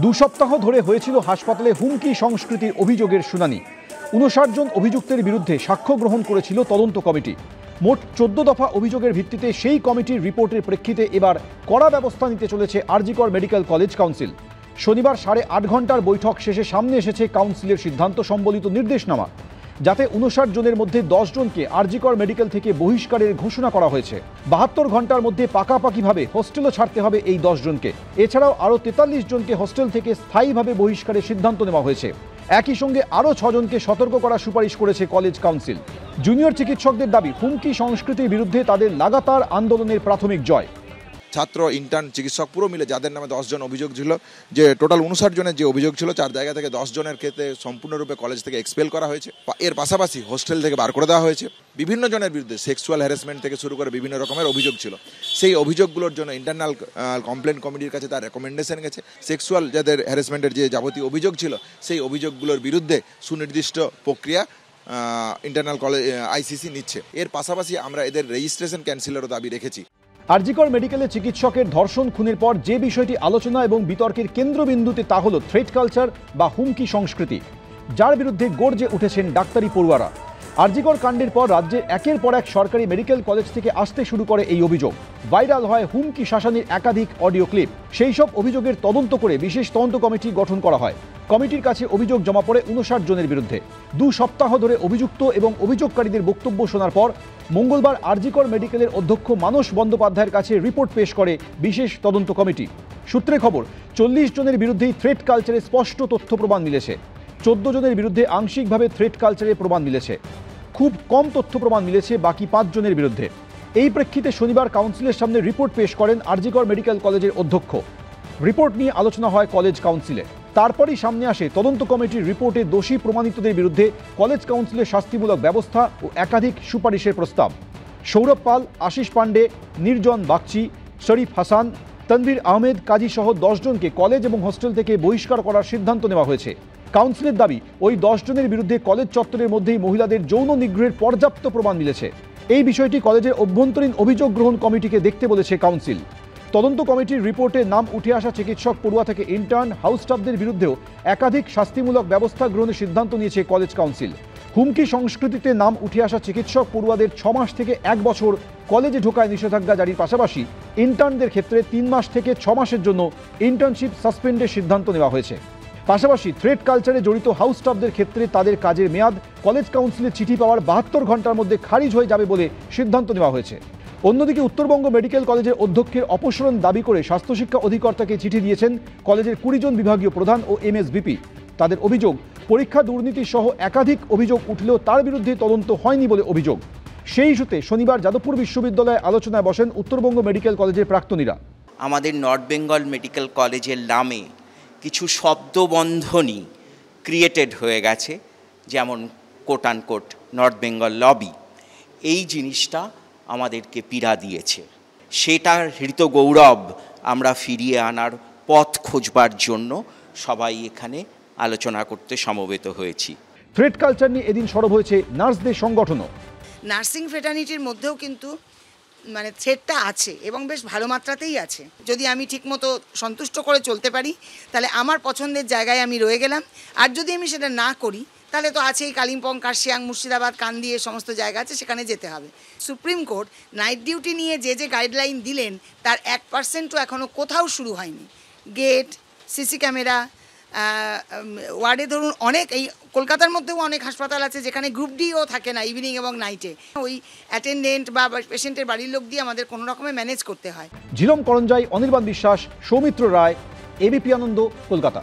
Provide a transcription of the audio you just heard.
দু সপ্তাহ ধরে হয়েছিল হাসপাতালে হুমকি সংস্কৃতির অভিযোগের শুনানি। ৫৯ জন অভিযুক্তের বিরুদ্ধে সাক্ষ্য গ্রহণ করেছিল তদন্ত কমিটি। মোট ১৪ দফা অভিযোগের ভিত্তিতে সেই কমিটির রিপোর্টের প্রেক্ষিতে এবার কড়া ব্যবস্থা নিতে চলেছে আরজিকর মেডিকেল কলেজ কাউন্সিল। শনিবার ৮.৫ ঘন্টার বৈঠক শেষে সামনে এসেছে কাউন্সিলের সিদ্ধান্ত সম্বলিত নির্দেশনামা, যাতে ৫৯ জনের মধ্যে ১০ জনকে আরজিকর মেডিকেল থেকে বহিষ্কারের ঘোষণা করা হয়েছে। ৭২ ঘন্টার মধ্যে পাকাপাকিভাবে হোস্টেলও ছাড়তে হবে এই ১০ জনকে। এছাড়াও আরও ৪৩ জনকে হোস্টেল থেকে স্থায়ীভাবে বহিষ্কারের সিদ্ধান্ত নেওয়া হয়েছে। একই সঙ্গে আরও ৬ জনকে সতর্ক করার সুপারিশ করেছে কলেজ কাউন্সিল। জুনিয়র চিকিৎসকদের দাবি, হুমকি সংস্কৃতির বিরুদ্ধে তাদের লাগাতার আন্দোলনের প্রাথমিক জয়। ছাত্র, ইন্টার্ন, চিকিৎসক পুরো মিলে যাদের নামে ১০ জন অভিযোগ ছিল, যে টোটাল ৫৯ জনের যে অভিযোগ ছিল, 4 জায়গা থেকে 10 জনের ক্ষেত্রে সম্পূর্ণরূপে কলেজ থেকে এক্সপেল করা হয়েছে। এর পাশাপাশি হোস্টেল থেকে বার করে দেওয়া হয়েছে। বিভিন্ন জনের বিরুদ্ধে সেক্সুয়াল হ্যারাসমেন্ট থেকে শুরু করে বিভিন্ন রকমের অভিযোগ ছিল। সেই অভিযোগগুলোর জন্য ইন্টারনাল কমপ্লেন কমিটির কাছে তার রেকমেন্ডেশন গেছে। সেক্সুয়াল যাদের হ্যারাসমেন্টের যে যাবতীয় অভিযোগ ছিল, সেই অভিযোগগুলোর বিরুদ্ধে সুনির্দিষ্ট প্রক্রিয়া ইন্টারনাল কলেজ আইসিসি নিচ্ছে। এর পাশাপাশি আমরা এদের রেজিস্ট্রেশন ক্যান্সেলেরও দাবি রেখেছি। আরজিকর মেডিকেলে চিকিৎসকের ধর্ষণ খুনের পর যে বিষয়টি আলোচনা এবং বিতর্কের কেন্দ্রবিন্দুতে তা হল থ্রেট কালচার বা হুমকি সংস্কৃতি, যার বিরুদ্ধে গর্জে উঠেছেন ডাক্তারি পড়ুয়ারা। আরজিকর কাণ্ডের পর রাজ্যের একের পর এক সরকারি মেডিকেল কলেজ থেকে আসতে শুরু করে এই অভিযোগ। ভাইরাল হয় হুমকি শাসানির একাধিক অডিও ক্লিপ। সেই সব অভিযোগের তদন্ত করে বিশেষ তদন্ত কমিটি গঠন করা হয়। কমিটির কাছে অভিযোগ জমা পড়ে ৫৯ জনের বিরুদ্ধে। ২ সপ্তাহ ধরে অভিযুক্ত এবং অভিযোগকারীদের বক্তব্য শোনার পর মঙ্গলবার আরজিকর মেডিকেলের অধ্যক্ষ মানস বন্দ্যোপাধ্যায়ের কাছে রিপোর্ট পেশ করে বিশেষ তদন্ত কমিটি। সূত্রে খবর, ৪০ জনের বিরুদ্ধেই থ্রেট কালচারে স্পষ্ট তথ্য প্রমাণ মিলেছে। ১৪ জনের বিরুদ্ধে আংশিকভাবে থ্রেট কালচারের প্রমাণ মিলেছে। খুব কম তথ্য প্রমাণ মিলেছে বাকি ৫ জনের বিরুদ্ধে। এই প্রেক্ষিতে শনিবার কাউন্সিলের সামনে রিপোর্ট পেশ করেন আরজিকর মেডিকেল কলেজের অধ্যক্ষ। রিপোর্ট নিয়ে আলোচনা হয় কলেজ কাউন্সিলে। তারপরই সামনে আসে তদন্ত কমিটির রিপোর্টে দোষী প্রমাণিতদের বিরুদ্ধে কলেজ কাউন্সিলের শাস্তিমূলক ব্যবস্থা ও একাধিক সুপারিশের প্রস্তাব। সৌরভ পাল, আশিস পাণ্ডে, নির্জন বাগচি, শরীফ হাসান, তনভীর আহমেদ কাজী সহ ১০ জনকে কলেজ এবং হোস্টেল থেকে বহিষ্কার করার সিদ্ধান্ত নেওয়া হয়েছে। কাউন্সিলের দাবি, ওই ১০ জনের বিরুদ্ধে কলেজ চত্বরের মধ্যেই মহিলাদের যৌন নিগ্রহের পর্যাপ্ত প্রমাণ মিলেছে। এই বিষয়টি কলেজের অভ্যন্তরীণ অভিযোগ গ্রহণ কমিটিকে দেখতে বলেছে কাউন্সিল। তদন্ত কমিটির রিপোর্টে নাম উঠে আসা চিকিৎসক পড়ুয়া থেকে ইন্টার্ন, হাউস স্টাফদের বিরুদ্ধেও একাধিক শাস্তিমূলক ব্যবস্থা গ্রহণের সিদ্ধান্ত নিয়েছে কলেজ কাউন্সিল। হুমকি সংস্কৃতিতে নাম উঠে আসা চিকিৎসক পড়ুয়াদের ৬ মাস থেকে ১ বছর কলেজে ঢোকায় নিষেধাজ্ঞা জারির পাশাপাশি ইন্টার্নদের ক্ষেত্রে ৩ মাস থেকে ৬ মাসের জন্য ইন্টার্নশিপ সাসপেন্ডের সিদ্ধান্ত নেওয়া হয়েছে। পাশাপাশি থ্রেট কালচারে জড়িত হাউস স্টাফদের ক্ষেত্রে তাদের কাজের মেয়াদ কলেজ কাউন্সিলের চিঠি পাওয়ার ৭২ ঘন্টার মধ্যে খারিজ হয়ে যাবে বলে সিদ্ধান্ত নেওয়া হয়েছে। অন্যদিকে উত্তরবঙ্গ মেডিকেল কলেজের অধ্যক্ষের অপসারণ দাবি করে স্বাস্থ্যশিক্ষা অধিকর্তাকে চিঠি দিয়েছেন কলেজের ২০ জন বিভাগীয় প্রধান ও এমএসভিপি। তাদের অভিযোগ, পরীক্ষা দুর্নীতি সহ একাধিক অভিযোগ উঠলেও তার বিরুদ্ধে তদন্ত হয়নি বলে অভিযোগ। সেই ইস্যুতে শনিবার যাদবপুর বিশ্ববিদ্যালয়ে আলোচনায় বসেন উত্তরবঙ্গ মেডিকেল কলেজের প্রাক্তনীরা। আমাদের নর্থ বেঙ্গল মেডিকেল কলেজের নামে কিছু শব্দবন্ধনী ক্রিয়েটেড হয়ে গেছে, যেমন coat unquote north Bengal lobby. এই জিনিসটা আমাদেরকে পীড়া দিয়েছে। সেটার হৃত গৌরব আমরা ফিরিয়ে আনার পথ খোঁজবার জন্য সবাই এখানে আলোচনা করতে সমবেত হয়েছি। থ্রেট কালচার নিয়ে এদিন সরব হয়েছে নার্সদের সংগঠনও। নার্সিং ফ্রেটার্নিটির মধ্যেও কিন্তু থ্রেটটা আছে এবং বেশ ভালো মাত্রাতেই আছে। যদি আমি ঠিকমতো সন্তুষ্ট করে চলতে পারি তাহলে আমার পছন্দের জায়গায় আমি রয়ে গেলাম। আর যদি আমি সেটা না করি তাহলে তো আছেই কালিম্পং, কার্শিয়াং, মুর্শিদাবাদ, কান্দি, এ সমস্ত জায়গা আছে, সেখানে যেতে হবে। সুপ্রিম কোর্ট নাইট ডিউটি নিয়ে যে গাইডলাইন দিলেন তার 1%ও এখনও কোথাও শুরু হয়নি। গেট, সিসি ক্যামেরা, ওয়ার্ডে ধরুন অনেক, এই কলকাতার মধ্যেও অনেক হাসপাতাল আছে যেখানে গ্রুপ ডিও থাকে না ইভিনিং এবং নাইটে। ওই অ্যাটেন্ডেন্ট বা পেশেন্টের বাড়ির লোক দিয়ে আমাদের কোনো রকমে ম্যানেজ করতে হয়। ঝিলম করঞ্জাই, অনির্বাণ বিশ্বাস, সৌমিত্র রায়, এবিপি আনন্দ, কলকাতা।